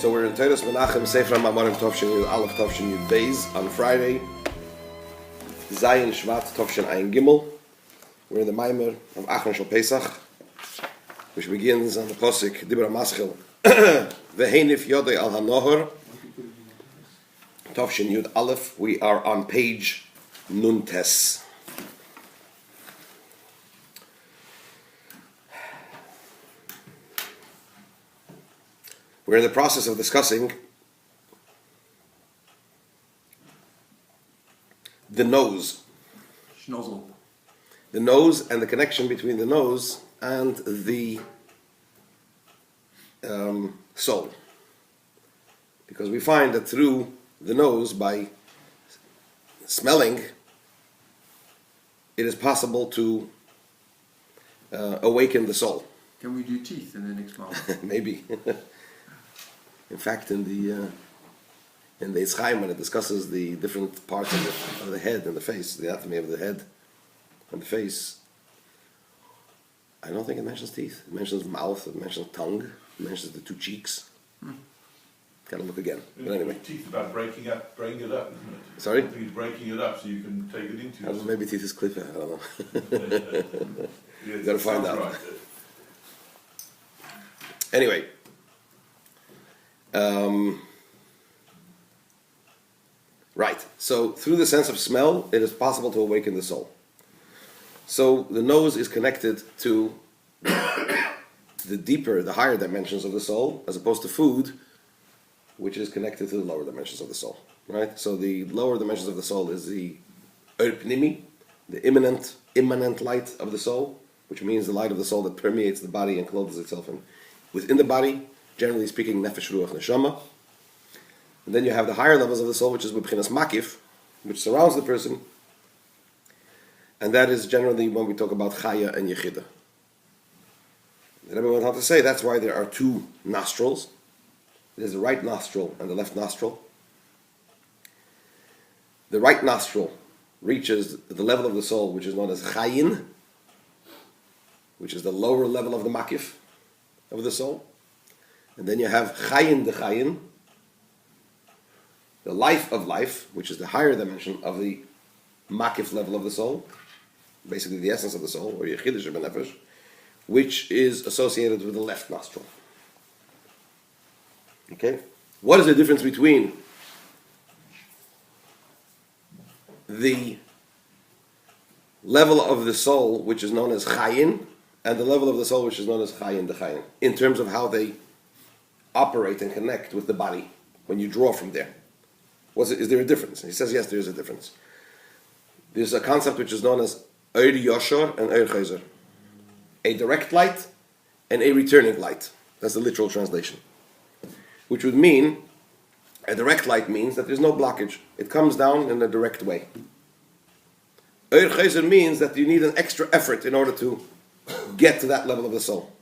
So we're in Teres Menachem Sefer Mamar Tovshin Yud Aleph Tovshin Yud Beis on Friday. Zayin Shvat Tovshin Ayin Gimel. We're in the Mamar of Achron Shal Pesach, which begins on the Posik Dibra Maschil Veheinif Yodo al hanohor Tovshin Yud Aleph. We are on page Nun Tes. We're in the process of discussing the nose. Schnozzle. The nose and the connection between the nose and the soul. Because we find that through the nose, by smelling, it is possible to awaken the soul. Can we do teeth in the next moment? Maybe. In fact, in the Yitzchayim, when it discusses the different parts of the head and the face, the anatomy of the head and the face, I don't think it mentions teeth. It mentions mouth, it mentions tongue, it mentions the two cheeks. Gotta look again. But anyway. Teeth about breaking it up, isn't it? Sorry? I think it's breaking it up so you can take it into yourself. Maybe teeth is clipper, I don't know. Yes, You gotta find out. right. Anyway. Right, so through the sense of smell, it is possible to awaken the soul. So the nose is connected to the deeper, the higher dimensions of the soul, as opposed to food, which is connected to the lower dimensions of the soul. Right? So the lower dimensions of the soul is the pnimi, the immanent light of the soul, which means the light of the soul that permeates the body and clothes itself within the body, generally speaking, nefesh, ruach, neshama. And then you have the higher levels of the soul, which is b'chinas makif, which surrounds the person. And that is generally when we talk about chaya and yechida. The Rebbe went on to say that's why there are two nostrils. There's the right nostril and the left nostril. The right nostril reaches the level of the soul, which is known as chayin, which is the lower level of the makif of the soul. And then you have chayin de chayin, the life of life, which is the higher dimension of the makif level of the soul, basically the essence of the soul, or yechidah shebenefesh, which is associated with the left nostril. Okay? What is the difference between the level of the soul, which is known as chayin, and the level of the soul, which is known as chayin de chayin, in terms of how they operate and connect with the body when you draw from there? Is there a difference? He says yes, there is a difference. There's a concept which is known as Eir Yoshor and Eir Chayzer. A direct light and a returning light. That's the literal translation. Which would mean, a direct light means that there's no blockage. It comes down in a direct way. Eir Chayzer means that you need an extra effort in order to get to that level of the soul.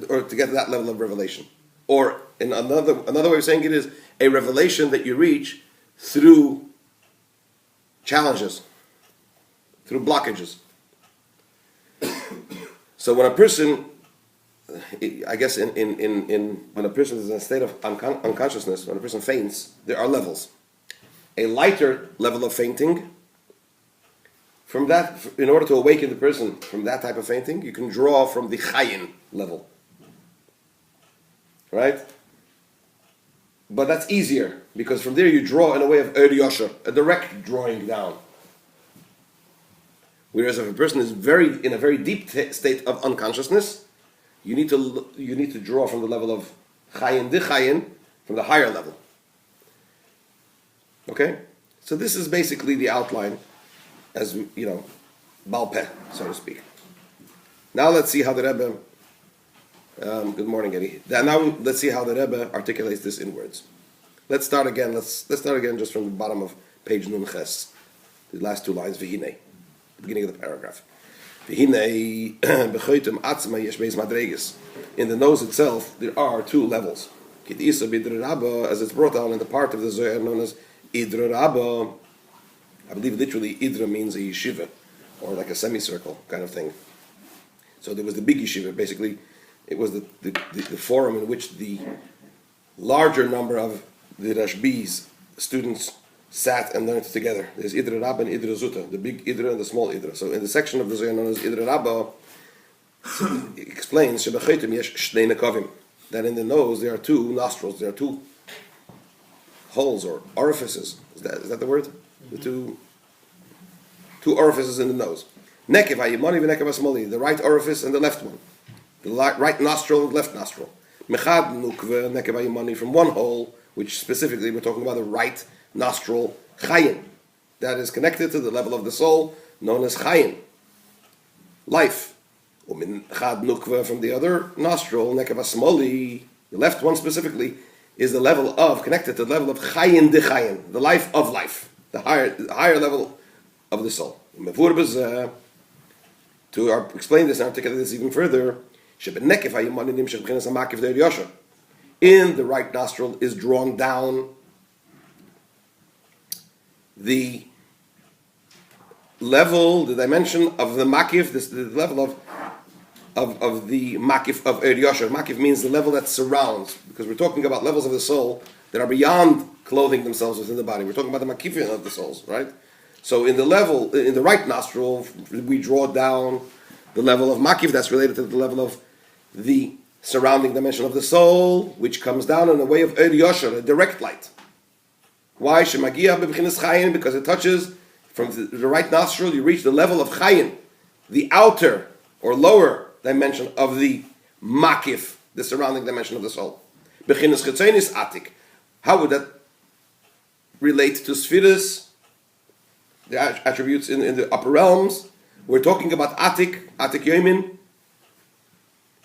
Or to get to that level of revelation. Or in another way of saying it is a revelation that you reach through challenges, through blockages. So when a person, I guess when a person is in a state of unconsciousness, when a person faints, there are levels. A lighter level of fainting, from that, in order to awaken the person from that type of fainting, you can draw from the chayin level. Right? But that's easier, because from there you draw in a way of Eir Yosher, a direct drawing down. Whereas if a person is in a very deep state of unconsciousness, you need to draw from the level of chayin de chayin, from the higher level. Okay? So this is basically the outline, as Baal Peh, so to speak. Now let's see how the Rebbe. Good morning, Eddie. Now let's see how the Rebbe articulates this in words. Let's start again. Let's start again just from the bottom of page Nun Ches. The last two lines, Veheinif, the beginning of the paragraph. Veheinif b'choitem atzma yesh beis madreges. In the nose itself, there are two levels. K'disa b'idra rabba, as it's brought down in the part of the Zohar known as idra rabba. I believe literally idra means a yeshiva, or like a semicircle kind of thing. So there was the big yeshiva, basically. It was the forum in which the larger number of the Rashbi's students sat and learned together. There's Idra Rabba and Idra Zuta, the big Idra and the small Idra. So in the section of the Zohar known as Idra Rabba, it explains Shebachaytim yesh shnei nekavim, that in the nose there are two nostrils, there are two holes or orifices. Is that the word? The two orifices in the nose. Nekev hayimani v'nekev hasmali, the right orifice and the left one. The right nostril and left nostril. Mechad nukve nekev hayimani, from one hole, which specifically we're talking about the right nostril, chayin. That is connected to the level of the soul, known as chayin, life. Umin-chad nukve, from the other nostril, nekev hasmali, the left one specifically, is the level of, connected to the level of chayin de chayin, the life of life, the higher level of the soul. To explain this and articulate this even further, in the right nostril is drawn down the level, the dimension of the makif, the level of the makif of Er Yosher. Makif means the level that surrounds, because we're talking about levels of the soul that are beyond clothing themselves within the body. We're talking about the makifin of the souls, right? So in the right nostril, we draw down the level of makif that's related to the level of the surrounding dimension of the soul, which comes down in a way of Er Yosher, a direct light. Why? Shemagia b'bchinas chayin, because it touches from the right nostril, you reach the level of chayin, the outer or lower dimension of the makif, the surrounding dimension of the soul. B'chinas chetzenis atik. How would that relate to spheres, the attributes in the upper realms? We're talking about atik yomin,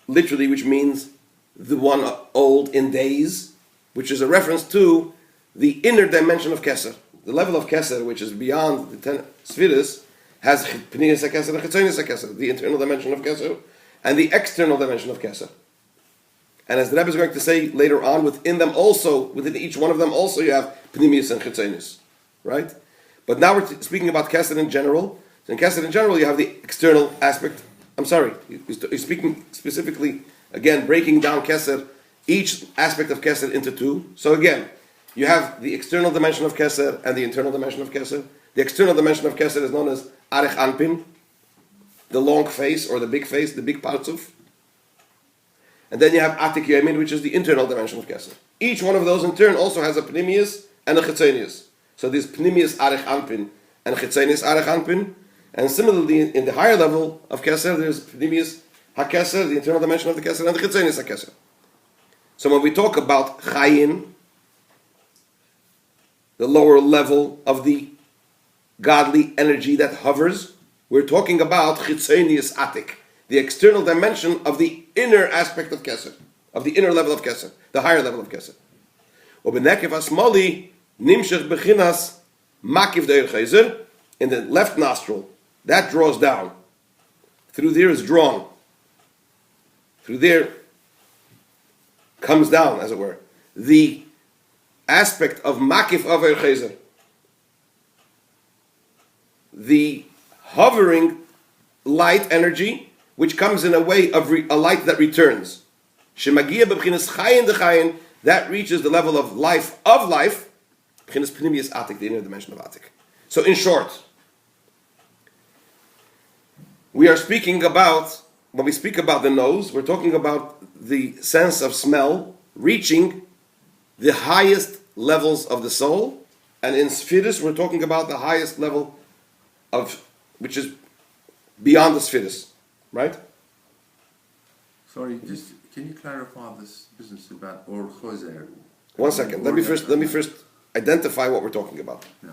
literally, which means the one old in days, which is a reference to the inner dimension of Keser. The level of Keser, which is beyond the 10 spheres, has Pniyas HaKeser and Chetzonis HaKeser, the internal dimension of Keser, and the external dimension of Keser. And as the Rebbe is going to say later on, within each one of them also you have Pnimius and Chetzonis, right? But now we're speaking about Keser in general. So in Keser in general, you have the external aspect. I'm sorry, he's speaking specifically, again, breaking down Keser, each aspect of Keser into two. So again, you have the external dimension of Keser and the internal dimension of Keser. The external dimension of Keser is known as Arech Anpin, the long face or the big partzuf. And then you have Atik Yemin, which is the internal dimension of Keser. Each one of those in turn also has a Pnimius and a Chetzenius. So there's Pnimius Arech Anpin and Chetzenius Arech Anpin. And similarly, in the higher level of Keser, there's Pnimius HaKeser, the internal dimension of the Keser, and the Chetzenius HaKeser. So when we talk about Chayin, the lower level of the godly energy that hovers, we're talking about Chitzenius Atik, the external dimension of the inner aspect of Keser, of the inner level of Keser, the higher level of Keser. Ubenekev Asmali Nimshech Bechinas Makiv Deir Chayzer, in the left nostril, that draws down. Through there is drawn. Through there comes down, as it were, the aspect of Makif of Er Chayzer, the hovering light energy, which comes in a way of a light that returns. Shemagia b'bchinas chayin dechayin, that reaches the level of life, b'chinas pnimius atik, the inner dimension of atik. So in short, we are speaking about, when we speak about the nose, we're talking about the sense of smell reaching the highest levels of the soul, and in spheres we're talking about the highest level of, which is beyond the spheres, right? Sorry, just can you clarify this business about Or Choser? 1 second. Let me first identify what we're talking about. Yeah.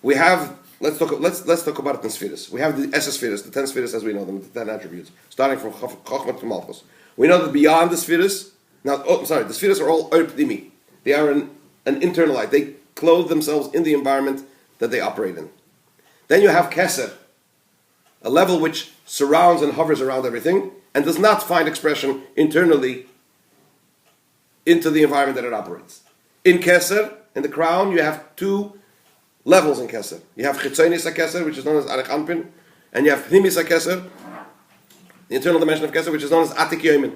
We have, let's talk about it in spheres. We have the Essa spheres, the 10 spheres as we know them, the 10 attributes, starting from Chochmah to Malchus. We know that beyond the spheres, the spheres are all Pnimi. They are an internal light. They clothe themselves in the environment that they operate in. Then you have Keser, a level which surrounds and hovers around everything and does not find expression internally into the environment that it operates. In Keser, in the crown, you have two levels in Keser. You have Chitzonis HaKeser, which is known as Arech Anpin, and you have Pnimis HaKeser, the internal dimension of Keser, which is known as Atik Yomin.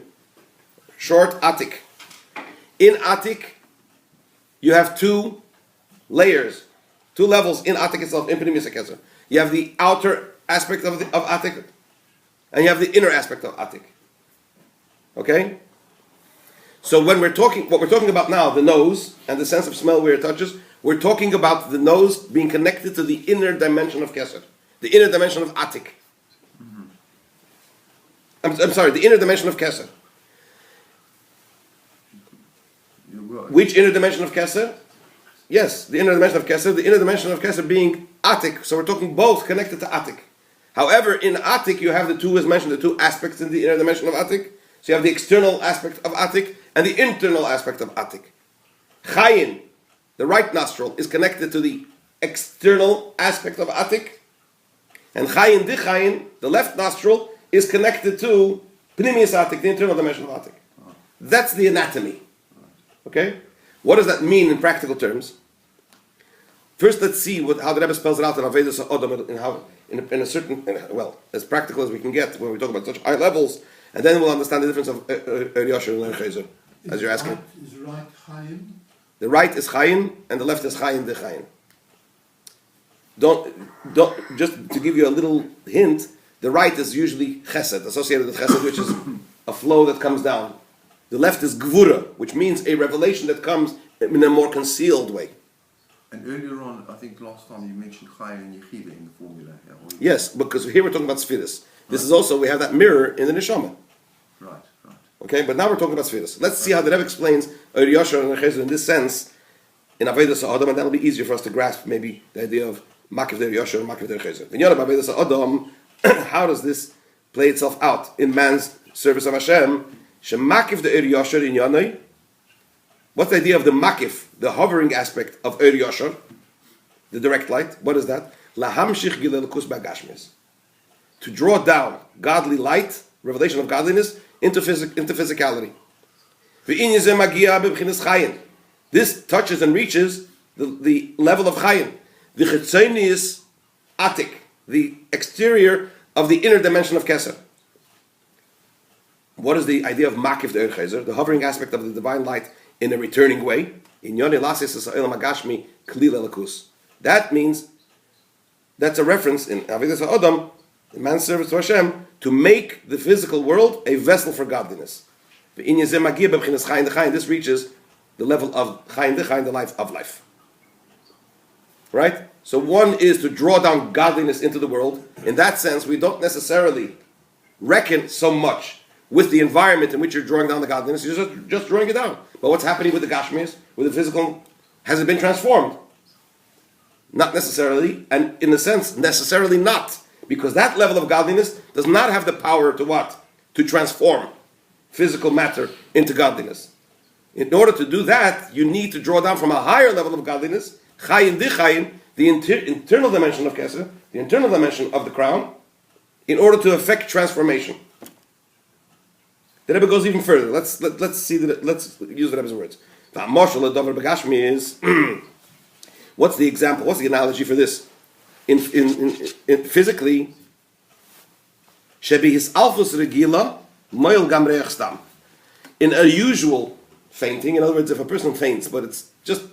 Short Atik. In Atik, you have two layers, two levels in Atik itself, in Pnimis HaKeser. You have the outer aspect of Atik, and you have the inner aspect of Atik. Okay? So when what we're talking about now, the nose and the sense of smell where it touches, we're talking about the nose being connected to the inner dimension of Keser, the inner dimension of Atik. I'm sorry, the inner dimension of Keser. Which inner dimension of Keser? Yes, the inner dimension of Keser. The inner dimension of Keser being Atik. So we're talking both connected to Atik. However, in Atik you have the two, as mentioned, the two aspects in the inner dimension of Atik. So you have the external aspect of Atik and the internal aspect of Atik. Chayin, the right nostril, is connected to the external aspect of Atik. And Chayin Dichayin, the left nostril, is connected to Pnimius Atik, the internal dimension of Atik. That's the anatomy. Okay? What does that mean in practical terms? First, let's see how the Rebbe spells it out in Avodas HaAdam, in a certain, well, as practical as we can get when we talk about such high levels, and then we'll understand the difference of Yoshua and Chezer, as you're asking. Is right Chayin? The right is Chayin, and the left is Chayin de Chayin. Don't, just to give you a little hint, the right is usually Chesed, associated with Chesed, which is a flow that comes down. The left is Gvura, which means a revelation that comes in a more concealed way. And earlier on, I think last time you mentioned Chaya and Yechiva in the formula. Yeah, Yes, because here we're talking about Spheris. This is also, we have that mirror in the Neshama. Right. Okay, but now we're talking about Spheris. Let's see how the Rebbe explains Yoshua and Chezer in this sense, in Avodas HaAdam, and that'll be easier for us to grasp maybe the idea of Makiv der Yoshua and Makiv der Chezer. In Yodo, Avodas HaAdam, how does this play itself out in man's service of Hashem? Shemakiv der Yoshua in Yonai. What's the idea of the Makif, the hovering aspect of Yoshua, the direct light? What is that? Lahamshich gilel kus b'gashmis. To draw down godly light, revelation of godliness, into physicality. This touches and reaches the level of Chayin. The Chetzoni is Atik, the exterior of the inner dimension of Keser. What is the idea of Makif the Chezer, the hovering aspect of the divine light in a returning way? In Yoni Lasis is Magashmi Klil Elakus. That means, that's a reference in Avodas HaAdam, in man's service to Hashem, to make the physical world a vessel for godliness. This reaches the level of Chayin Dechayin, the life of life. Right? So one is to draw down godliness into the world. In that sense, we don't necessarily reckon so much with the environment in which you're drawing down the godliness. You're just drawing it down. But what's happening with the Gashmis, with the physical? Has it been transformed? Not necessarily, and in a sense, necessarily not. Because that level of godliness does not have the power to what? To transform physical matter into godliness. In order to do that, you need to draw down from a higher level of godliness, Chayin Dichayin, the internal dimension of Keser, the internal dimension of the crown, in order to effect transformation. The Rebbe goes even further. Let's see that. Let's use the Rebbe's words. The Mashal Dover Begashmi is what's the example? What's the analogy for this? In physically, Shebi his alphus regila moil gamreach stam. In a usual fainting, in other words, if a person faints, but it's just,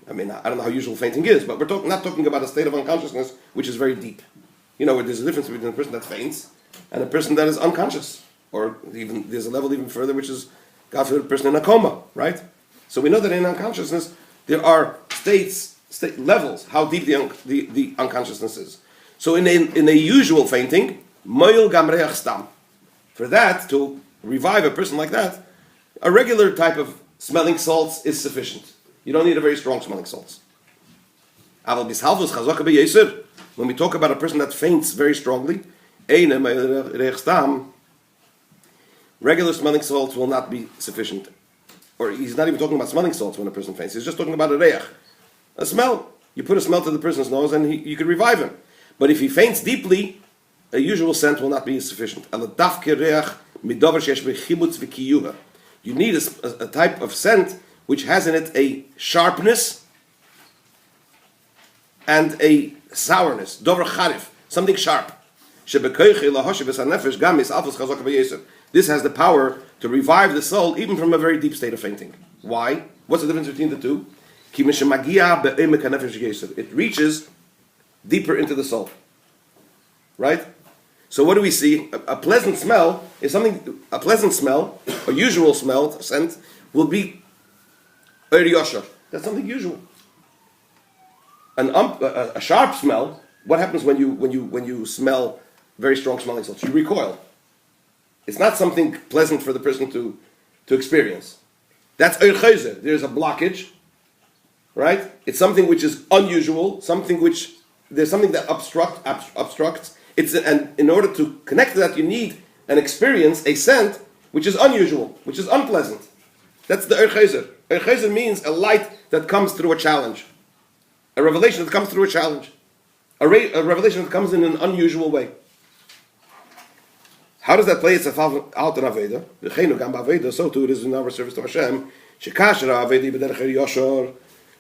I mean, I don't know how usual fainting is, but we're not talking about a state of unconsciousness which is very deep. You know, there's a difference between a person that faints and a person that is unconscious, or even there's a level even further, which is, God forbid, a person in a coma, right? So we know that in unconsciousness there are state levels, how deep the unconsciousness is. So in a usual fainting, moil gamreach stam. For that, to revive a person like that, a regular type of smelling salts is sufficient. You don't need a very strong smelling salts. When we talk about a person that faints very strongly, regular smelling salts will not be sufficient. Or he's not even talking about smelling salts when a person faints. He's just talking about a reach, a smell. You put a smell to the person's nose and you can revive him. But if he faints deeply, a usual scent will not be sufficient. You need a type of scent which has in it a sharpness and a sourness. Dover charif, something sharp. This has the power to revive the soul even from a very deep state of fainting. Why? What's the difference between the two? It reaches deeper into the soul. Right? So what do we see? A pleasant smell is something, a pleasant smell, a usual smell, scent, will be Yosher. That's something usual. A sharp smell, what happens when you smell very strong smelling salts? You recoil. It's not something pleasant for the person to experience. That's Chayzer. There's a blockage, right? It's something which is unusual, there's something that obstructs. And in order to connect to that, you need an experience, a scent, which is unusual, which is unpleasant. That's the Chayzer. Chayzer means a light that comes through a challenge. A revelation that comes through a challenge. A revelation that comes in an unusual way. How does that play itself out in Aveda? So too it is in our service to Hashem.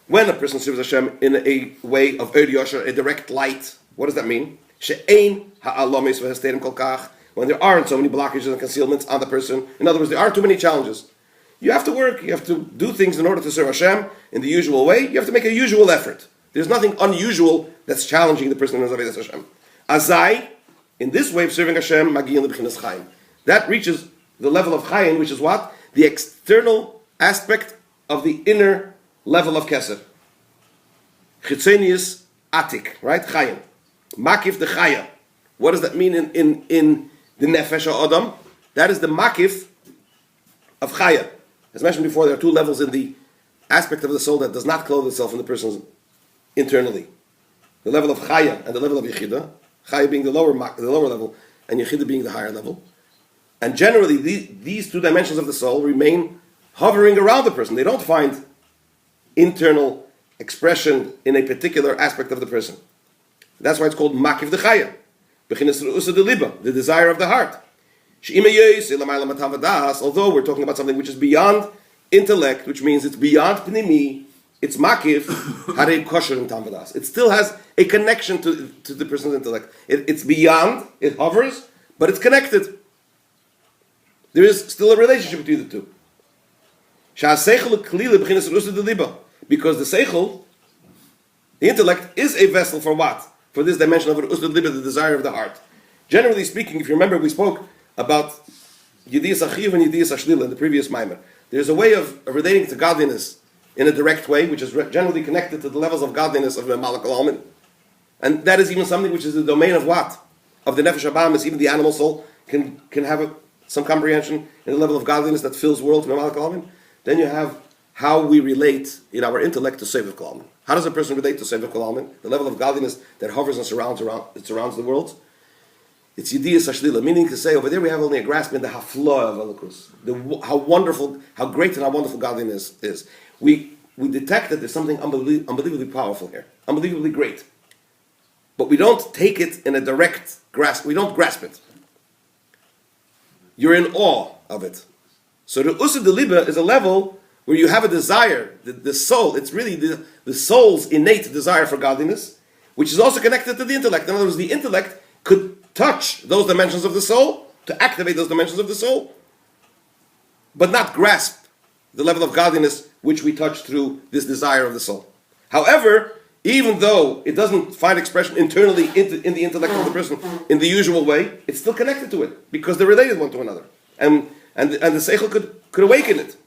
When a person serves Hashem in a way of Yosher, a direct light, what does that mean? When there aren't so many blockages and concealments on the person. In other words, there aren't too many challenges. You have to work, you have to do things in order to serve Hashem in the usual way. You have to make a usual effort. There's nothing unusual that's challenging the person in Zavedas Hashem. Azai, in this way of serving Hashem, Magiyin L'B'chinas Chaim. That reaches the level of Chaim, which is what? The external aspect of the inner level of Keser. Chitzenius Atik, right? Chaim. Makif the Chaya. What does that mean in the Nefesh Adam? That is the Makif of Chaya. As mentioned before, there are two levels in the aspect of the soul that does not clothe itself in the person's internally. The level of Chaya and the level of Yechida. Chaya being the lower level, and Yechida being the higher level. And generally, these two dimensions of the soul remain hovering around the person. They don't find internal expression in a particular aspect of the person. That's why it's called Makif the Chaya. The desire of the heart. Although we're talking about something which is beyond intellect, which means it's beyond Pnimi, it's Makif, Harei Kosher in Tamvadas. It still has a connection to the person's intellect. It's beyond, it hovers, but it's connected. There is still a relationship between the two. Because the Seichel, the intellect, is a vessel for what? For this dimension of the desire of the heart. Generally speaking, if you remember, we spoke about Yediyas Achiv and Yediyas Ashlila in the previous Maimer. There's a way of relating to godliness in a direct way, which is generally connected to the levels of godliness of the Malak al-Almin. And that is even something which is the domain of what? Of the Nefesh Habahamis, even the animal soul can have some comprehension in the level of godliness that fills the world of the Malak al-Almin. Then you have how we relate in our intellect to Sevach al-Almin. How does a person relate to Sevach al-Almin? The level of godliness that hovers and surrounds the world. It's Yediyas Ashlila, meaning to say over there we have only a grasp in the hafla of Elokus, how wonderful, how great and how wonderful godliness is. We detect that there's something unbelievably powerful here, unbelievably great. But we don't take it in a direct grasp, we don't grasp it. You're in awe of it. So the Usud Liba is a level where you have a desire, the soul, it's really the soul's innate desire for godliness, which is also connected to the intellect. In other words, the intellect could touch those dimensions of the soul, to activate those dimensions of the soul, but not grasp the level of godliness which we touch through this desire of the soul. However, even though it doesn't find expression internally in the intellect of the person in the usual way, it's still connected to it, because they're related one to another. And the Seichel could awaken it.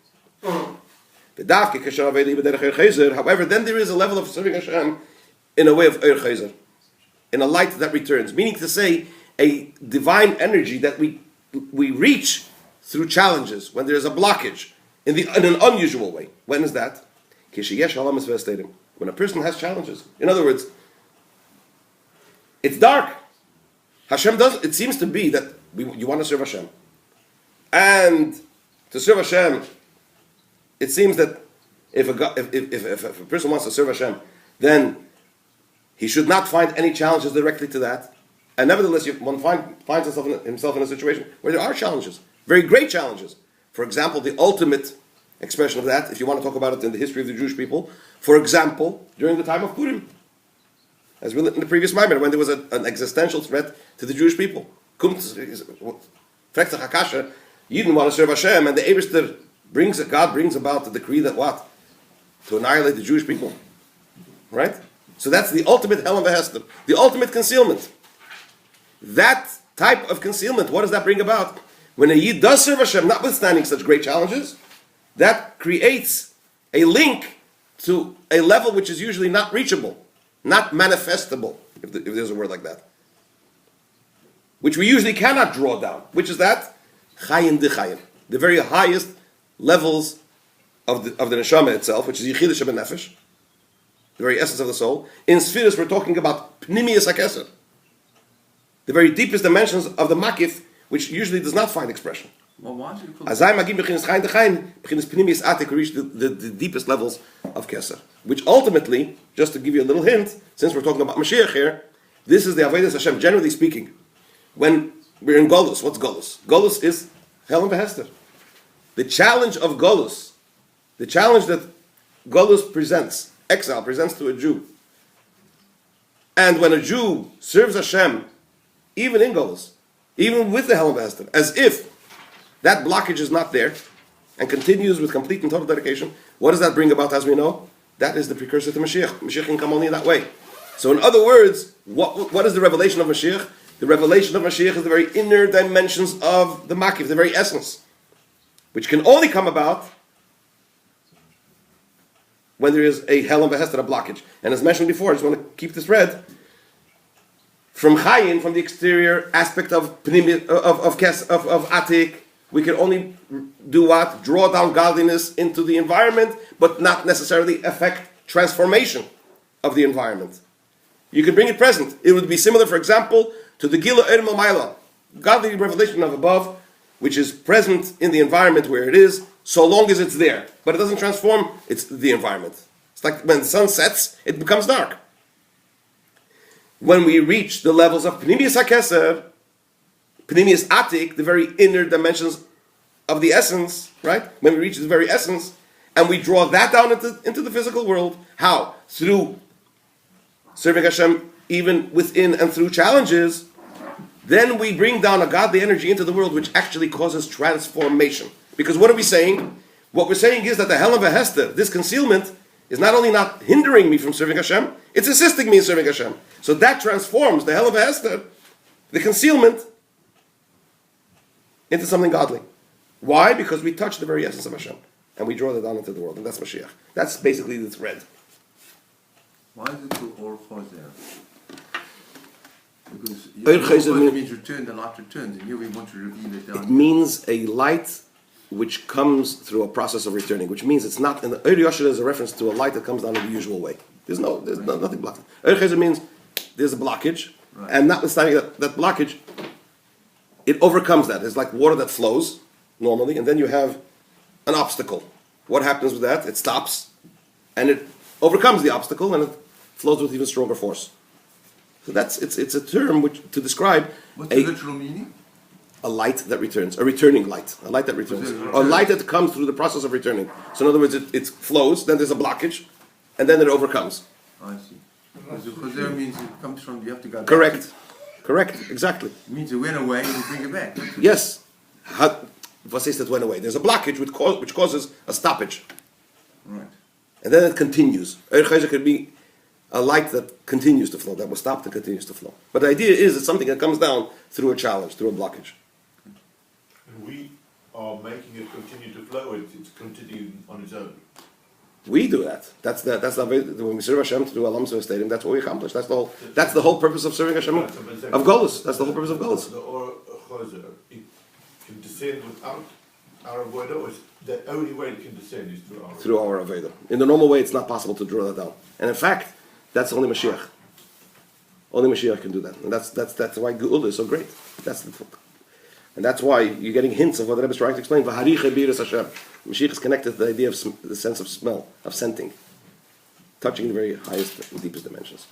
However, then there is a level of serving Hashem in a way of Chayzer, in a light that returns, meaning to say a divine energy that we reach through challenges when there is a blockage in an unusual way. When is that? When a person has challenges. In other words, it's dark. It seems to be that you want to serve Hashem. And to serve Hashem, it seems that if a person wants to serve Hashem, then he should not find any challenges directly to that. And nevertheless, one finds himself in a situation where there are challenges, very great challenges. For example, the ultimate expression of that, if you want to talk about it in the history of the Jewish people, for example, during the time of Purim, as we learned in the previous Maimer, when there was an existential threat to the Jewish people. Fragt sich Akasha, Yidden want to serve Hashem, and the Eberster God brings about the decree that what? To annihilate the Jewish people. Right? So that's the ultimate Helen Vehester, the ultimate concealment. That type of concealment, what does that bring about? When a Yid does serve Hashem, notwithstanding such great challenges, that creates a link to a level which is usually not reachable, not manifestable, if there's a word like that, which we usually cannot draw down. Which is that? Chayin de Chayin, the very highest levels of the neshama itself, which is Yichid Sheben Nefesh, the very essence of the soul. In Sfiris, we're talking about Pnimius HaKeser, the very deepest dimensions of the Makif, which usually does not find expression. Well, why is it called? Azay Magim Bechinas Chayin de Chayin, Bechinas Pnimius Atik, we reach the deepest levels of Keser, which ultimately, just to give you a little hint, since we're talking about Mashiach here, this is the Avodas Hashem, generally speaking. When we're in Golus, what's Golus? Golus is Helen Vehester. The challenge of Golus, the challenge that Golus presents, exile presents to a Jew. And when a Jew serves Hashem, even in Golus, even with the Helen Vehester, as if that blockage is not there, and continues with complete and total dedication, what does that bring about, as we know? That is the precursor to Mashiach. Mashiach can come only in that way. So in other words, what is the revelation of Mashiach? The revelation of Mashiach is the very inner dimensions of the Makif, the very essence, which can only come about when there is a Helen Vehester, a blockage. And as mentioned before, I just want to keep this read, from Chayin, from the exterior aspect of Atik, we can only do what? Draw down godliness into the environment, but not necessarily affect transformation of the environment. You can bring it present. It would be similar, for example, to the Gila Erma Maila, godly revelation of above, which is present in the environment where it is, so long as it's there. But it doesn't transform the environment. It's like when the sun sets, it becomes dark. When we reach the levels of Pnimius HaKeser, Pnimius Atik, the very inner dimensions of the essence, right? When we reach the very essence, and we draw that down into the physical world, how? Through serving Hashem even within and through challenges, then we bring down a godly energy into the world which actually causes transformation. Because what are we saying? What we're saying is that the Helen Vehester, this concealment, is not only not hindering me from serving Hashem, it's assisting me in serving Hashem. So that transforms the Helen Vehester, the concealment, into something godly. Why? Because we touch the very essence of Hashem. And we draw that down into the world. And that's Mashiach. That's basically the thread. Why is it called Or Chozer? Because Or Chozer means return, the light returns, and here we want to reveal it down. It means a light which comes through a process of returning, which means it's not, in the Or Yoshua is a reference to a light that comes down in the usual way. There's nothing blocked. Or Chozer means there's a blockage, right. And notwithstanding that blockage, it overcomes that. It's like water that flows normally, and then you have an obstacle. What happens with that? It stops, and it overcomes the obstacle, and it flows with even stronger force. So it's a term which to describe what's the literal meaning? A light that returns, a returning light, a light that returns, a light that comes through the process of returning. So in other words, it flows, then there's a blockage, and then it overcomes. I see. Because there means it comes from, you have to go back. Correct, exactly. It means it went away and you bring it back. Yes. What says that went away? There's a blockage which causes a stoppage. Right. And then it continues. Or Chozer could be a light that continues to flow, that was stopped and continues to flow. But the idea is it's something that comes down through a challenge, through a blockage. And we are making it continue to flow, it's continuing on its own. We do that. That's when we serve Hashem to do Alam Stadium, that's what we accomplish. That's the whole purpose of serving Hashem of Golus. That's the whole purpose of Golus. The Or Chozer, it can descend without our avodah, or the only way it can descend is through our avodah. In the normal way, it's not possible to draw that down. And in fact, that's only Mashiach. Only Mashiach can do that. And that's why Geula is so great. And that's why you're getting hints of what the Rebbe is trying to explain. Mashiach is connected to the idea of the sense of smell, of scenting, touching the very highest and deepest dimensions.